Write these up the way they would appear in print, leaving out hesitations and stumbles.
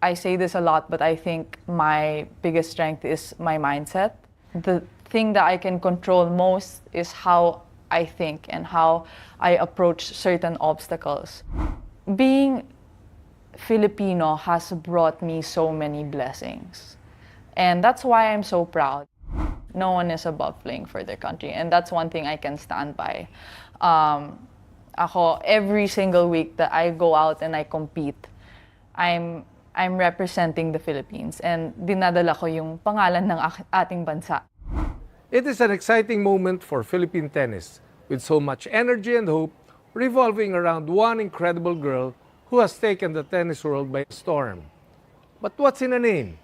I say this a lot, but I think my biggest strength is my mindset. The thing that I can control most is how I think and how I approach certain obstacles. Being Filipino has brought me so many blessings. And that's why I'm so proud. No one is above playing for their country. And that's one thing I can stand by. Ako, every single week that I go out and I compete, I'm representing the Philippines. And dinadala ko yung pangalan ng ating bansa. It is an exciting moment for Philippine tennis, with so much energy and hope revolving around one incredible girl who has taken the tennis world by storm. But what's in a name?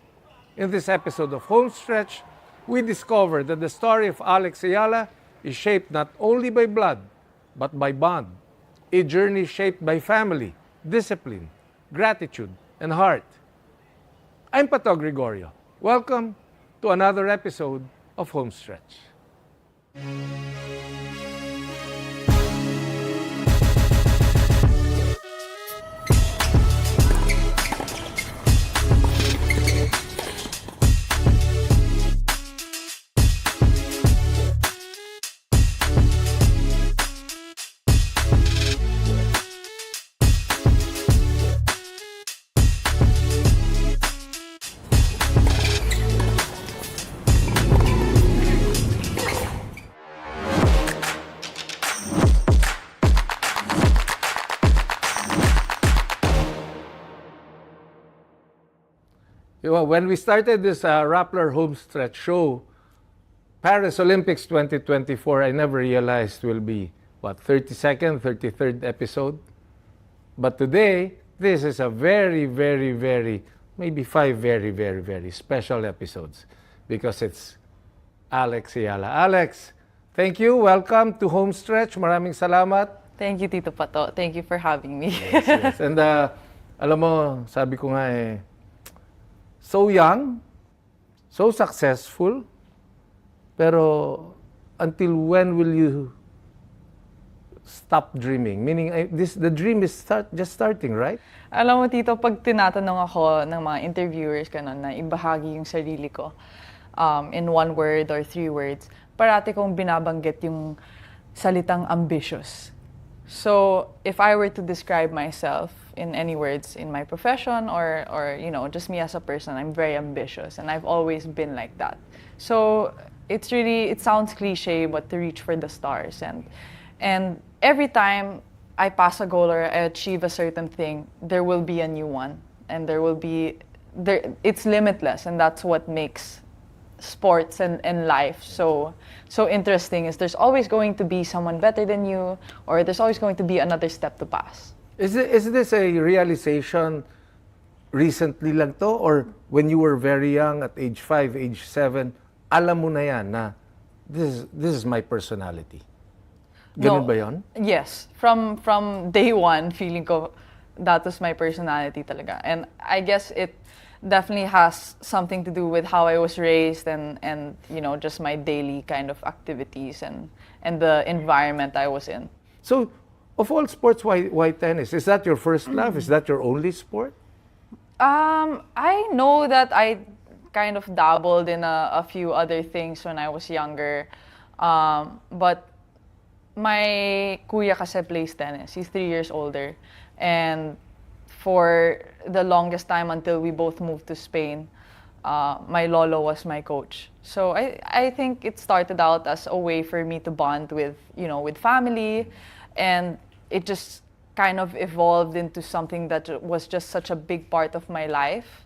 In this episode of Homestretch, we discover that the story of Alex Eala is shaped not only by blood, but by bond. A journey shaped by family, discipline, gratitude, and heart. I'm Pató Gregorio. Welcome to another episode of Homestretch. When we started this Rappler Homestretch show, Paris Olympics 2024, I never realized will be, 32nd, 33rd episode. But today, this is a very, maybe 5 very special episodes because it's Alex Eala. Alex, thank you. Welcome to Homestretch. Maraming salamat. Thank you, Tito Pato. Thank you for having me. Yes. And alam mo, sabi ko nga so young, so successful, pero until when will you stop dreaming? Meaning, the dream is just starting, right? Alam mo, Tito, pag tinatanong ako ng mga interviewers na ibahagi yung sarili ko in 1 word or 3 words, parati kong binabanggit yung salitang ambitious. So, if I were to describe myself in any words in my profession or just me as a person, I'm very ambitious and I've always been like that. So, it sounds cliche, but to reach for the stars. And every time I pass a goal or I achieve a certain thing, there will be a new one. And it's limitless, and that's what makes sports and life so interesting. Is there's always going to be someone better than you, or there's always going to be another step to pass. Is this a realization recently lang to, or when you were very young at age 5, age 7, alam mo na yan na this is my personality? Ganun ba yun? Yes. From day one, feeling ko that was my personality talaga. And I guess it definitely has something to do with how I was raised and just my daily kind of activities and the environment I was in. So, of all sports, why tennis? Is that your first love? Is that your only sport? I know that I kind of dabbled in a few other things when I was younger. But my kuya kasi plays tennis. He's 3 years older. And for the longest time until we both moved to Spain, my lolo was my coach. So I think it started out as a way for me to bond with family, and it just kind of evolved into something that was just such a big part of my life,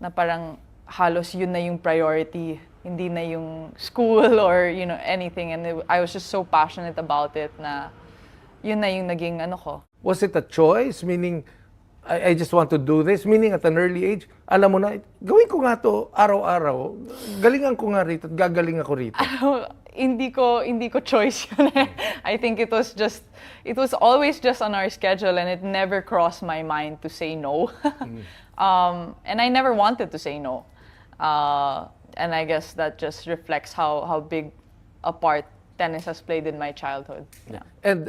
na parang halos yun na yung priority, hindi na yung school or anything, and I was just so passionate about it na yun na yung naging ko. Was it a choice? Meaning, I just want to do this? Meaning, at an early age, alam mo na, gawin ko nga to araw-araw. Galingan ko nga rito at gagaling ako rito. Hindi ko choice yun eh. I think it was always just on our schedule, and it never crossed my mind to say no. And I never wanted to say no. And I guess that just reflects how big a part tennis has played in my childhood. Yeah. And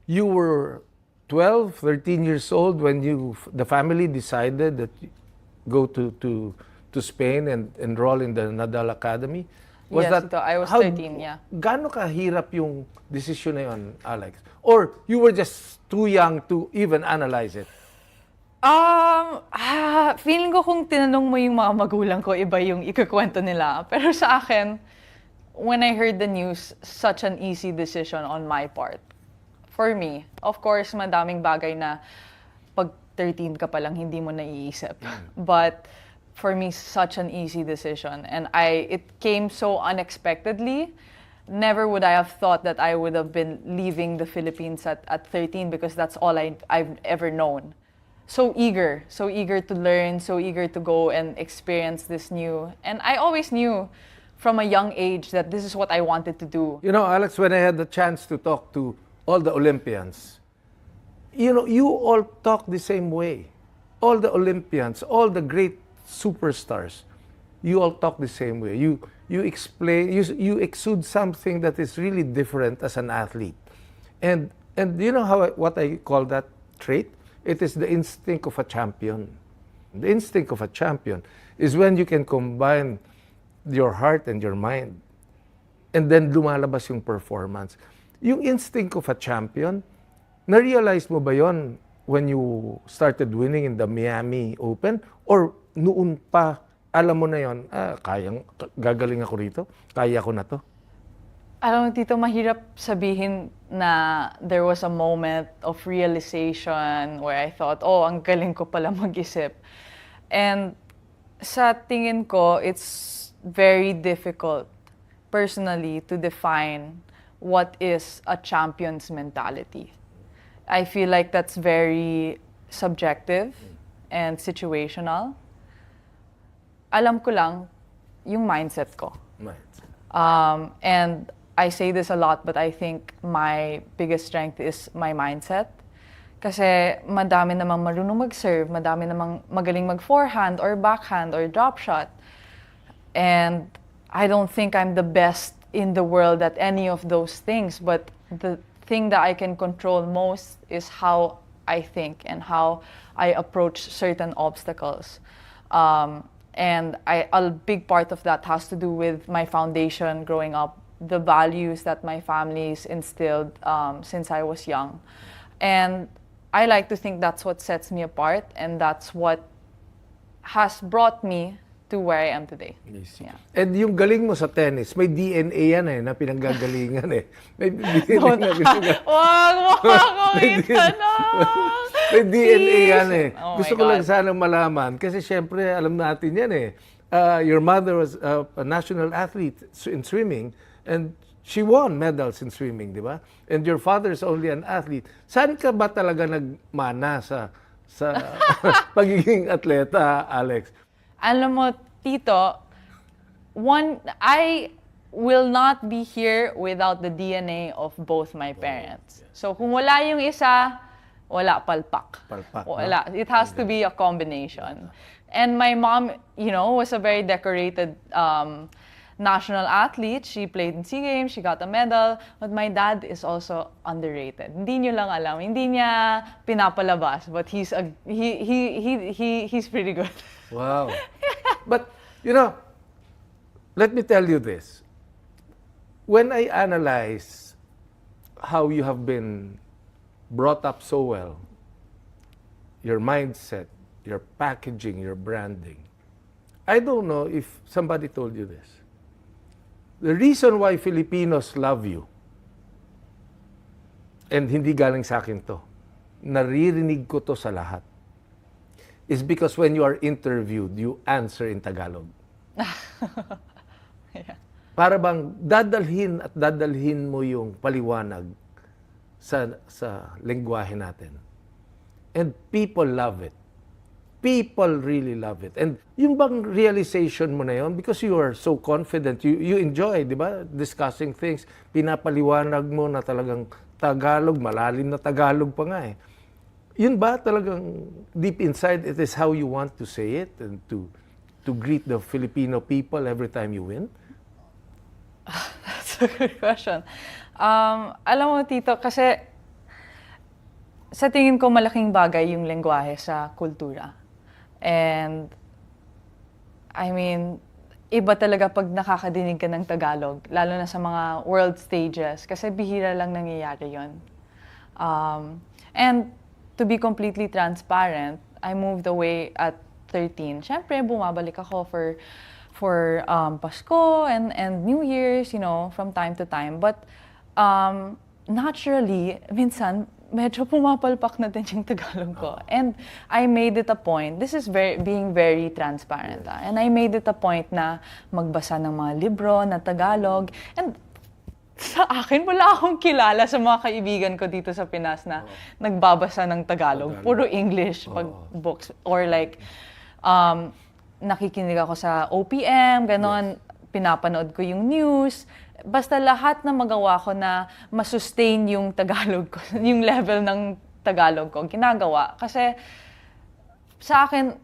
you were 12, 13 years old when the family decided that you go to Spain and enroll in the Nadal Academy? Yes, Tito, I was 13, yeah. Gaano kahirap yung decision na yun, Alex? Or you were just too young to even analyze it? Feeling ko kung tinanong mo yung mga magulang ko, iba yung ikukwento nila. Pero sa akin, when I heard the news, such an easy decision on my part. For me, of course, madaming bagay na pag 13 ka pa lang, hindi mo naiisip. But for me, such an easy decision. And it came so unexpectedly. Never would I have thought that I would have been leaving the Philippines at 13 because that's all I've ever known. So eager to learn, so eager to go and experience this new. And I always knew from a young age that this is what I wanted to do. You know, Alex, when I had the chance to talk to all the Olympians, you know, you all talk the same way. All the Olympians, all the great superstars, you all talk the same way. You explain, you exude something that is really different as an athlete. And you know what I call that trait? It is the instinct of a champion. The instinct of a champion is when you can combine your heart and your mind. And then lumalabas yung performance. Yung instinct of a champion, na-realize mo ba yon when you started winning in the Miami Open? Or noon pa, alam mo na yon, gagaling ako rito, kaya ko na to? Alam mo, Tito, mahirap sabihin na there was a moment of realization where I thought, oh, ang galing ko pala mag-isip. And sa tingin ko, it's very difficult personally to define what is a champion's mentality. I feel like that's very subjective and situational. Alam ko lang yung mindset ko. And I say this a lot, but I think my biggest strength is my mindset. Kasi madami namang marunong mag-serve, madami namang magaling mag-forehand or backhand or drop shot. And I don't think I'm the best in the world at any of those things, but the thing that I can control most is how I think and how I approach certain obstacles. And a big part of that has to do with my foundation growing up, the values that my family's instilled since I was young. And I like to think that's what sets me apart, and that's what has brought me to where I am today. Yeah. And yung galing mo sa tennis, may DNA yan na pinanggagalingan eh. May DNA na pinanggagalingan. Wag mo ako itanong! May DNA yan eh. Oh Gusto ko lang sanang malaman, kasi syempre alam natin yan eh. Your mother was a national athlete in swimming, and she won medals in swimming, di ba? And your father is only an athlete. Saan ka ba talaga nagmana sa pagiging atleta, Alex? Alam mo, Tito, I will not be here without the DNA of both my parents. So kung wala yung isa, wala palpak. Wala. It has to be a combination. And my mom, was a very decorated national athlete. She played in SEA Games, she got a medal, but my dad is also underrated. Hindi nyo lang alam, hindi niya pinapalabas, but he's pretty good. Wow. But, let me tell you this. When I analyze how you have been brought up so well, your mindset, your packaging, your branding, I don't know if somebody told you this. The reason why Filipinos love you, and hindi galing sa akin to, naririnig ko to sa lahat, is because when you are interviewed, you answer in Tagalog. Yeah. Para bang dadalhin mo yung paliwanag sa lengguwahe natin. And people love it. People really love it. And yung bang realization mo na yun, because you are so confident, you enjoy, di ba? Discussing things, pinapaliwanag mo na talagang Tagalog, malalim na Tagalog pa nga eh. Yun ba talagang deep inside, it is how you want to say it and to greet the Filipino people every time you win? That's a good question. Alam mo, Tito, kasi sa tingin ko malaking bagay yung lengguwahe sa kultura. And I mean, iba talaga pag nakakadinig ka ng Tagalog, lalo na sa mga world stages, kasi bihira lang nangyayari yon. And to be completely transparent, I moved away at 13. Siyempre, bumabalik ako for Pasko and New Year's, you know, from time to time. But naturally, minsan, medyo pumapalpak na din yung Tagalog ko. And I made it a point, this is being very transparent, and I made it a point na magbasa ng mga libro na Tagalog. And sa akin, wala akong kilala sa mga kaibigan ko dito sa Pinas na nagbabasa ng Tagalog. Puro English pag books. Or like, nakikinig ako sa OPM, ganon, pinapanood ko yung news. Basta lahat na magawa ko na masustain yung Tagalog ko, yung level ng Tagalog ko, ginagawa. Kasi sa akin,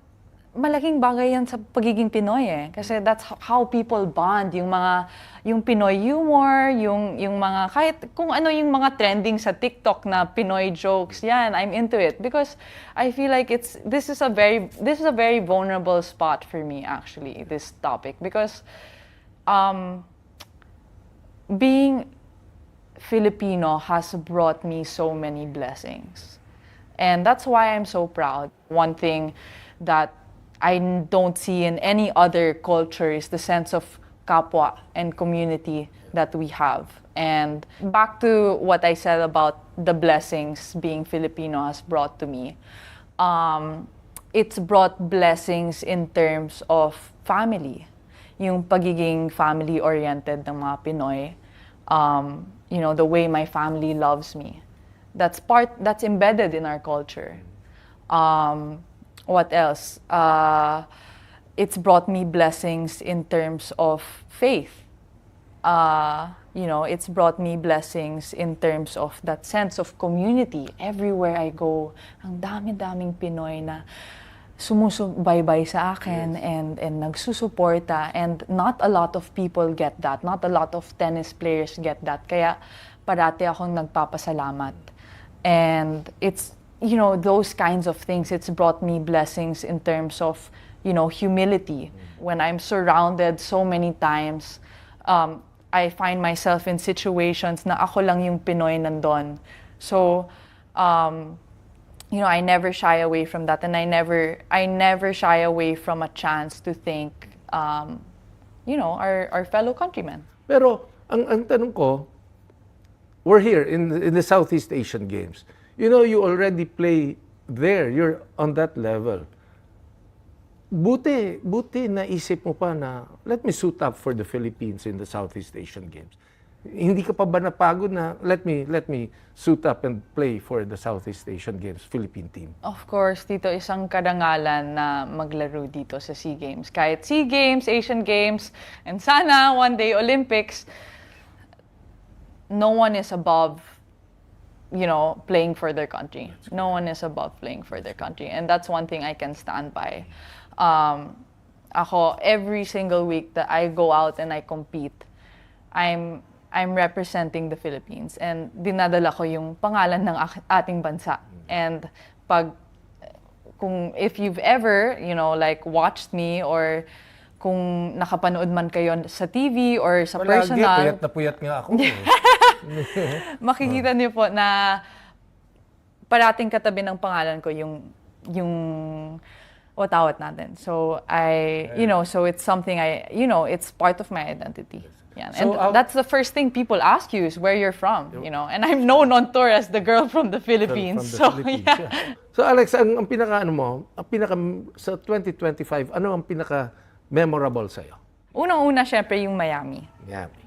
malaking bagay yan sa pagiging Pinoy eh. Kasi that's how people bond. Yung Pinoy humor, yung mga, kahit kung ano yung mga trending sa TikTok na Pinoy jokes, yan, I'm into it. Because I feel like this is a very vulnerable spot for me actually, this topic. Because being Filipino has brought me so many blessings. And that's why I'm so proud. One thing that I don't see in any other culture is the sense of kapwa and community that we have. And back to what I said about the blessings being Filipino has brought to me. It's brought blessings in terms of family. Yung pagiging family-oriented ng mga Pinoy. You know, the way my family loves me. That's embedded in our culture. What else? It's brought me blessings in terms of faith. You know, it's brought me blessings in terms of that sense of community. Everywhere I go, ang dami-daming Pinoy na sumusubaybay sa akin and nagsusuporta. And not a lot of people get that. Not a lot of tennis players get that. Kaya parati akong nagpapasalamat. And it's, you know, those kinds of things, it's brought me blessings in terms of, you know, humility. When I'm surrounded so many times, I find myself in situations na ako lang yung Pinoy nandun. So, you know, I never shy away from that, and I never shy away from a chance to thank, you know, our fellow countrymen. Pero ang tanong ko, we're here in the Southeast Asian Games. You know, you already play there. You're on that level. Buti naisip mo pa na, let me suit up for the Philippines in the Southeast Asian Games. Hindi ka pa ba napagod na, let me suit up and play for the Southeast Asian Games Philippine team? Of course, dito isang karangalan na maglaro dito sa SEA Games. Kahit SEA Games, Asian Games, and sana one day Olympics, no one is above, you know, playing for their country. No one is above playing for their country. And that's one thing I can stand by. Ako, every single week that I go out and I compete, I'm representing the Philippines. And dinadala ko yung pangalan ng ating bansa. And if you've ever, you know, like watched me or kung nakapanood man kayo sa TV or sa personal. Puyat na puyat nga ako. Makikita niyo po na parating katabi ng pangalan ko yung watawat natin. So you know, so it's something you know, it's part of my identity. Yeah. And So, that's the first thing people ask you is where you're from, you know. And I'm known on tour as the girl from the Philippines. From the Philippines, yeah. So Alex, ang pinaka sa 2025, ano ang pinaka memorable sa'yo? Unang-una, syempre, yung Miami. Miami.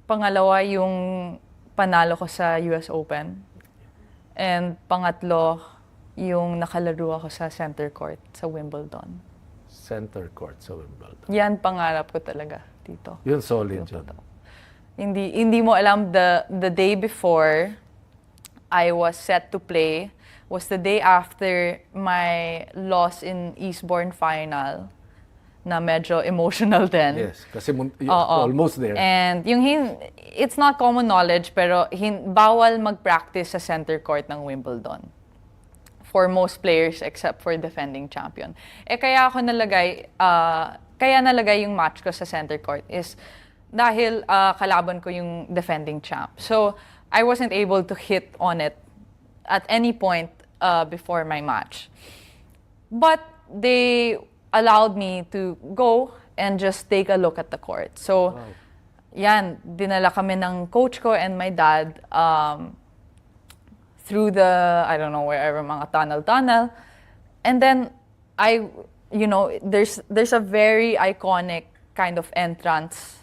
Pangalawa, yung panalo ko sa US Open. And pangatlo, yung nakalaro ako sa center court sa Wimbledon. Center court sa Wimbledon. Yan pangarap ko talaga dito. Yun, solid yun. Hindi mo alam, the day before I was set to play was the day after my loss in Eastbourne final na medyo emotional din. Yes, kasi Oo. almost there. And yung it's not common knowledge, pero bawal mag-practice sa center court ng Wimbledon for most players except for defending champion. Kaya ako kaya nalagay yung match ko sa center court is dahil kalaban ko yung defending champ. So, I wasn't able to hit on it at any point before my match. But they allowed me to go and just take a look at the court. So, yan, dinala kami ng coach ko and my dad through the, I don't know, wherever, mga tunnel. And then, there's a very iconic kind of entrance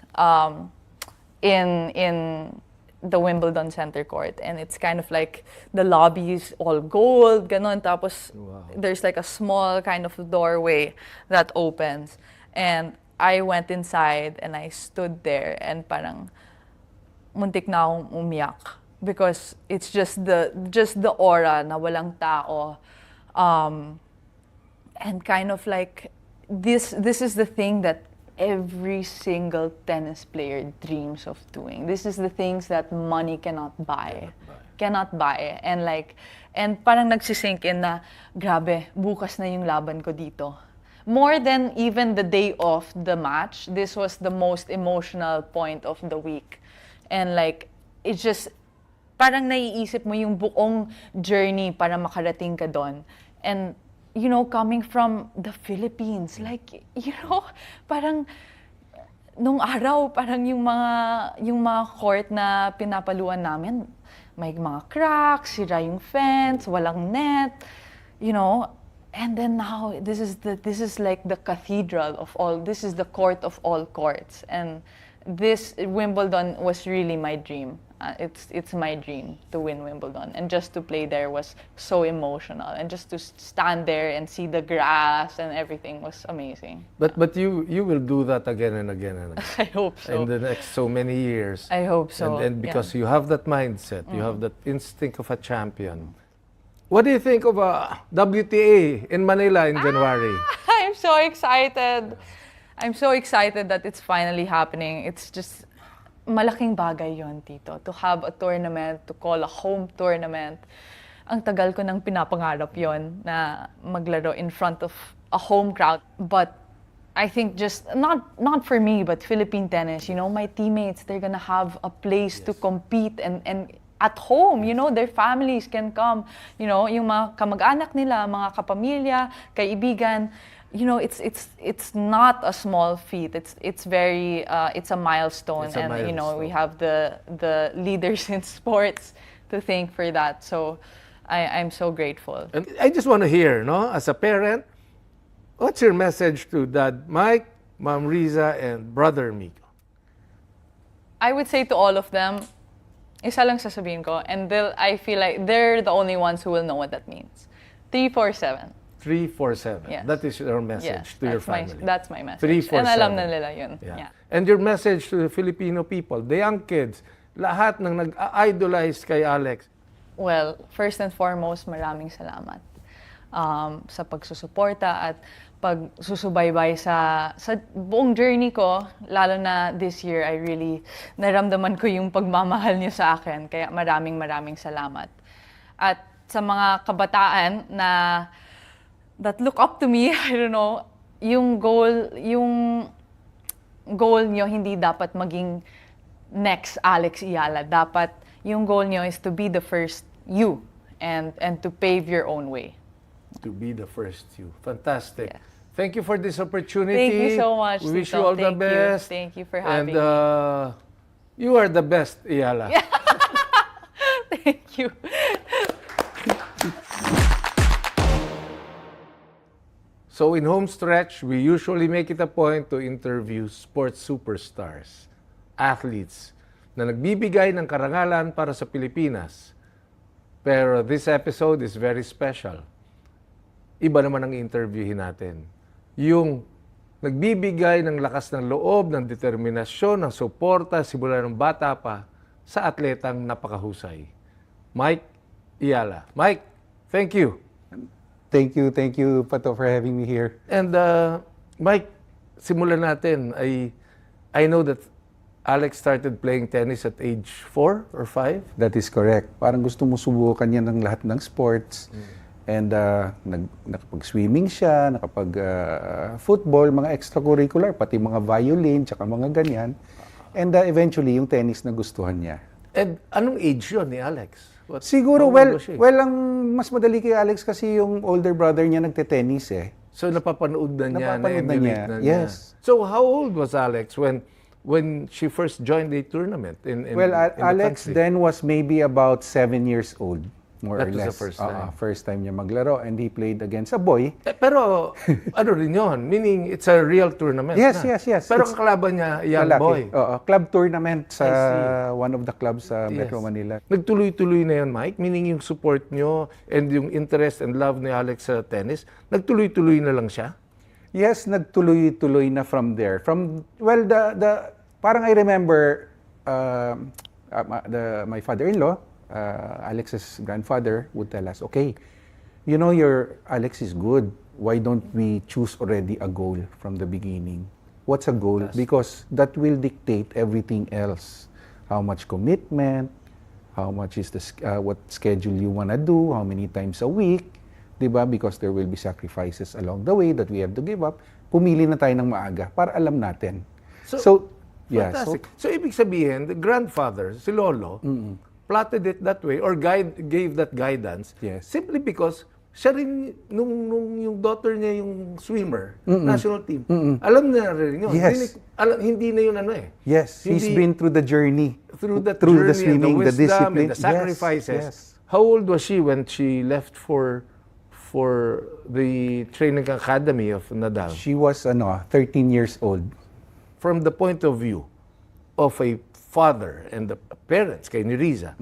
in the Wimbledon center court, and it's kind of like the lobby is all gold, ganon. Tapos there's like a small kind of doorway that opens, and I went inside and I stood there and parang muntik na akong umiyak because it's just the aura na walang tao, and kind of like this is the thing that every single tennis player dreams of doing. This is the things that money cannot buy. And parang nagsisink in na, grabe, bukas na yung laban ko dito. More than even the day of the match, this was the most emotional point of the week. And like, it's just, parang naiisip mo yung buong journey para makarating ka doon. And coming from the Philippines, like, parang nung araw, parang yung mga court na pinapaluan namin, may mga cracks, sira yung fence, walang net, and then now this is like the cathedral of all, this is the court of all courts, and this Wimbledon was really my dream. It's my dream to win Wimbledon, and just to play there was so emotional, and just to stand there and see the grass and everything was amazing. But you will do that again and again and again. I hope so. In the next so many years. I hope so. And because you have that mindset, you have that instinct of a champion. What do you think of WTA in Manila in January? I'm so excited. I'm so excited that it's finally happening. It's just malaking bagay yon, Tito, to have a tournament, to call a home tournament. Ang tagal ko nang pinapangarap yon na maglaro in front of a home crowd. But I think just, not for me, but Philippine tennis, my teammates, they're gonna have a place to compete and at home, their families can come, yung mga kamag-anak nila, mga kapamilya, kaibigan. It's not a small feat. It's very it's a milestone, we have the leaders in sports to thank for that. So I'm so grateful. And I just want to hear, as a parent, what's your message to Dad Mike, Mom Riza, and Brother Miko? I would say to all of them, isa lang sasabihin ko, and I feel like they're the only ones who will know what that means. 347. 347. Yes. That is your message to your family. That's my message. 347. And alam na nila yun. Yeah. And your message to the Filipino people, the young kids, lahat ng nag-idolize kay Alex. Well, first and foremost, maraming salamat sa pagsusuporta at pagsusubaybay sa buong journey ko. Lalo na this year, I really naramdaman ko yung pagmamahal niyo sa akin. Kaya maraming salamat. At sa mga kabataan that look up to me, I don't know, yung goal nyo hindi dapat maging next Alex Eala. Dapat yung goal nyo is to be the first you and to pave your own way. To be the first you. Fantastic. Yes. Thank you for this opportunity. Thank you so much. We wish Tito. you all the best. Thank you for having me. And you are the best, Eala. Thank you. So in Homestretch, we usually make it a point to interview sports superstars, athletes, na nagbibigay ng karangalan para sa Pilipinas. Pero this episode is very special. Iba naman ang interviewin natin. Yung nagbibigay ng lakas ng loob, ng determinasyon, ng suporta, simula ng bata pa, sa atletang napakahusay. Mike Eala. Mike, thank you. Thank you, Pató, for having me here. And Mike, simulan natin. I know that Alex started playing tennis at age 4 or 5. That is correct. Parang gusto mo subukan niya ng lahat ng sports. And nakapag-swimming siya, nakapag-football, mga extracurricular, pati mga violin, tsaka mga ganyan. And eventually, yung tennis na gustuhan niya. And anong age yun ni Alex? Siguro, how old was she? ang mas madali kay Alex kasi yung older brother niya nagte-tennis eh. So napapanood na niya, Napapanood na na-emulate niya, na niya. yes. So how old was Alex when she first joined the tournament in Well, in the Alex country? then was maybe about 7 years old, more That or was the less. first time. First time niya maglaro, and he played against a boy. Pero ano rin yun? Meaning it's a real tournament Yes, na. yes. Pero It's ang kalaban niya, young Lalaki. boy. Club tournament sa I see. one of the clubs sa Metro Yes. Manila. Nagtuloy-tuloy na yun, Mike? Meaning yung support nyo and yung interest and love ni Alex sa tennis, nagtuloy-tuloy na lang siya? Yes, nagtuloy-tuloy na from there. Parang I remember my father-in-law, Alex's grandfather, would tell us, okay, you know your Alex is good. Why don't we choose already a goal from the beginning? What's a goal? Yes. Because that will dictate everything else. How much commitment, how much is what schedule you want to do, how many times a week, diba? Because there will be sacrifices along the way that we have to give up. Pumili na tayo ng maaga para alam natin. So Fantastic. So, ibig sabihin, the grandfather, si Lolo, plotted it that way or gave that guidance Yes. simply because siya rin, nung yung daughter niya yung swimmer, national team, alam na rin yun. Yes. Hindi na yun ano eh. Yes, he's Hindi- been through the journey. Through the the journey, swimming, and the the wisdom, discipline. and the sacrifices. Yes. How old was she when she left for the training academy of Nadal? She was 13 years old. From the point of view of a father and the parents kay ni Riza,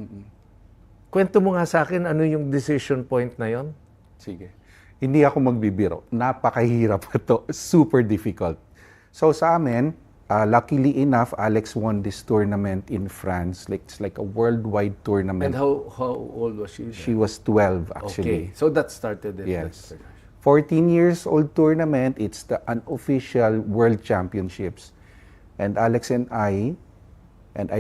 kwento mo nga sa akin ano yung decision point na yon? Sige. Hindi ako magbibiro. Napakahirap ito. Super difficult. So sa amin, luckily enough, Alex won this tournament in France. It's like a worldwide And tournament. how old was she? She was 12 actually. Okay, so that started it. Yes. 14 years old tournament. It's the unofficial World Championships. And Alex and I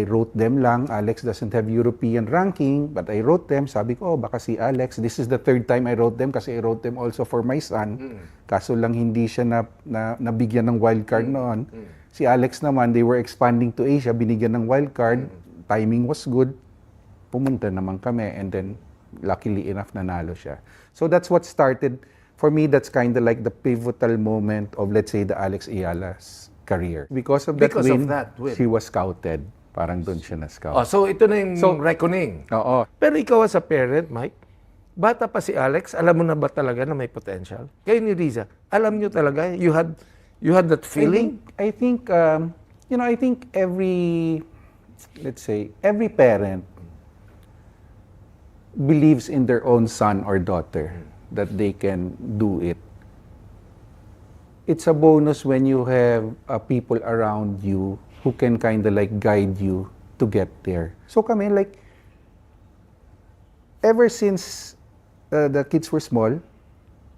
wrote them lang. Alex doesn't have European ranking, but I wrote them. Sabi ko, baka si Alex, this is the third time I wrote them kasi I wrote them also for my son. Kaso lang hindi siya nabigyan ng wild card noon. Si Alex naman, they were expanding to Asia, binigyan ng wild card. Timing was good. Pumunta naman kami and then luckily enough nanalo siya. So that's what started. For me, that's kind of like the pivotal moment of, let's say, the Alex Eala's career. Because of that win, she was scouted. Parang doon siya na-scout. Oh, so ito na yung reckoning. Oo. Pero ikaw as a parent, Mike, bata pa si Alex, alam mo na ba talaga na may potential? Kayo ni Riza, alam nyo talaga? You had that feeling? I think every parent believes in their own son or daughter that they can do it. It's a bonus when you have people around you who can kind of like guide you to get there. So kami like, ever since the kids were small,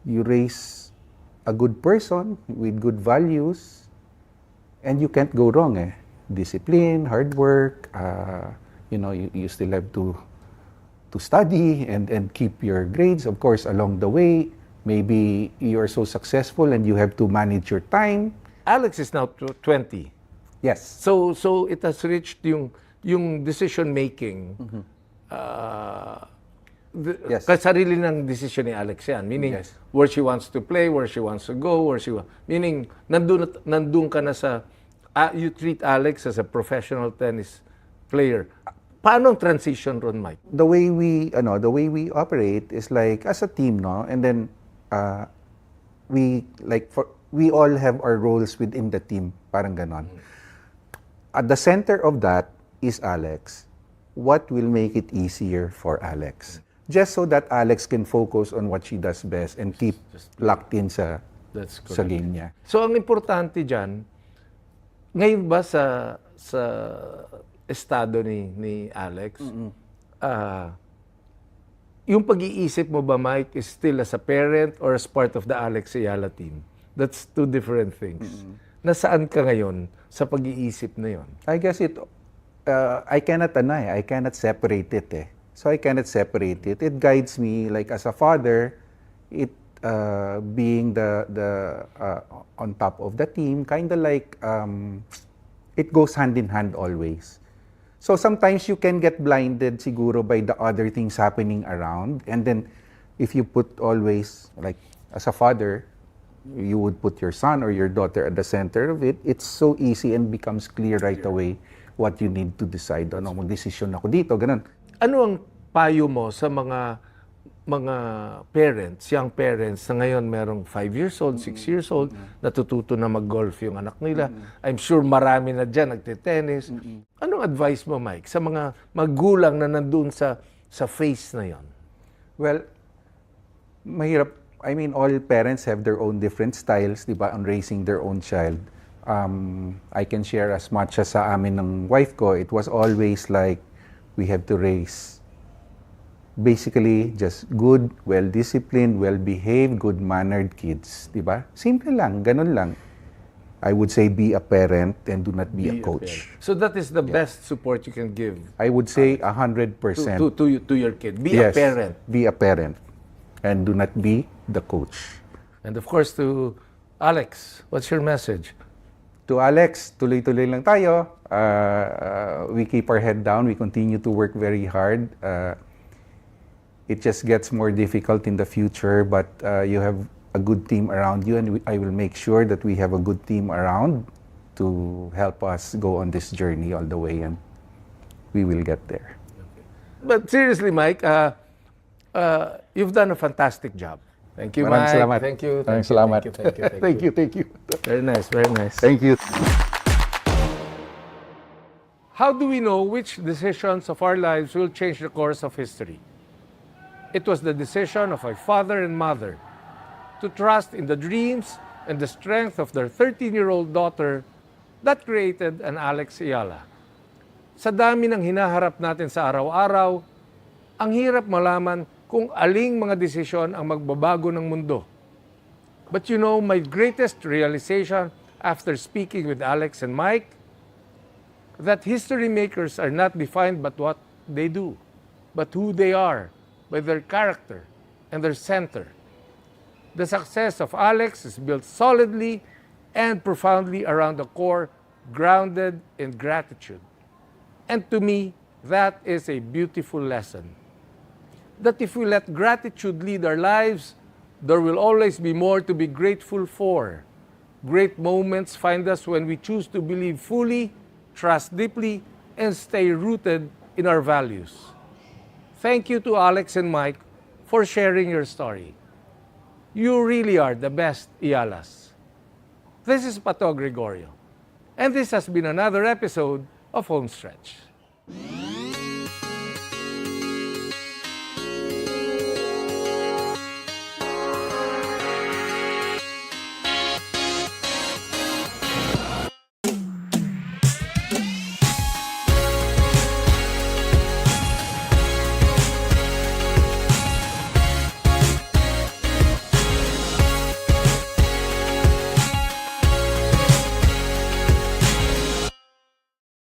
you raise a good person with good values, and you can't go wrong eh. Discipline, hard work, you still have to study and keep your grades. Of course, along the way, maybe you're so successful and you have to manage your time. Alex is now 20. Yes. So it has reached yung decision making. Yes. Kasarili ng decision ni Alex yan. Meaning, Yes. where she wants to play, where she wants to go, meaning, nandun ka na sa, you treat Alex as a professional tennis player. Paano ang transition ron, Mike? The way we operate is like as a team, no? And then we all have our roles within the team, parang ganon. At the center of that is Alex. What will make it easier for Alex? Just so that Alex can focus on what she does best and keep locked in sa game niya. So ang importante diyan, ngayon ba sa estado ni Alex, yung pag-iisip mo ba, Mike, is still as a parent or as part of the Alex Eala team? That's two different things. Nasaan ka ngayon sa pag-iisip na yon? I guess I cannot separate it eh. So I cannot separate it. It guides me like as a father, being the on top of the team, kind of like it goes hand in hand always. So sometimes you can get blinded siguro by the other things happening around, and then if you put always like as a father, you would put your son or your daughter at the center of it. It's so easy and becomes clear right away what you need to decide. Ano, mag-desisyon ako dito, ganun. Ano ang payo mo sa mga parents, young parents na ngayon merong 5 years old, 6 years old, natututo na mag-golf yung anak nila? I'm sure marami na dyan nagte-tennis. Anong advice mo, Mike, sa mga magulang na nandun sa phase na yon? Well, mahirap. I mean, all parents have their own different styles, di ba, on raising their own child. I can share as much as sa amin ng wife ko. It was always like we have to raise basically just good, well-disciplined, well-behaved, good-mannered kids, di ba? Simple lang, ganun lang. I would say be a parent and do not be a coach. So that is the best support you can give. I would say 100%. To your kid. Be a Yes, parent. Be a parent. And do not be the coach. And of course to Alex, what's your message? To Alex, tuloy-tuloy lang tayo. We keep our head down. We continue to work very hard. It just gets more difficult in the future, but you have a good team around you, and I will make sure that we have a good team around to help us go on this journey all the way, and we will get there. But seriously, Mike, you've done a fantastic job. Thank you, Maraming Mike. salamat. Thank you. Maraming salamat. Thank you. Thank you. Very nice, very nice. Thank you. How do we know which decisions of our lives will change the course of history? It was the decision of my father and mother to trust in the dreams and the strength of their 13-year-old daughter that created an Alex Eala. Sa dami ng hinaharap natin sa araw-araw, ang hirap malaman kung aling mga desisyon ang magbabago ng mundo. But you know, my greatest realization after speaking with Alex and Mike, that history makers are not defined by what they do, but who they are, by their character and their center. The success of Alex is built solidly and profoundly around a core grounded in gratitude. And to me, that is a beautiful lesson. That if we let gratitude lead our lives, there will always be more to be grateful for. Great moments find us when we choose to believe fully, trust deeply, and stay rooted in our values. Thank you to Alex and Mike for sharing your story. You really are the best Ealas. This is Pató Gregorio, and this has been another episode of Homestretch.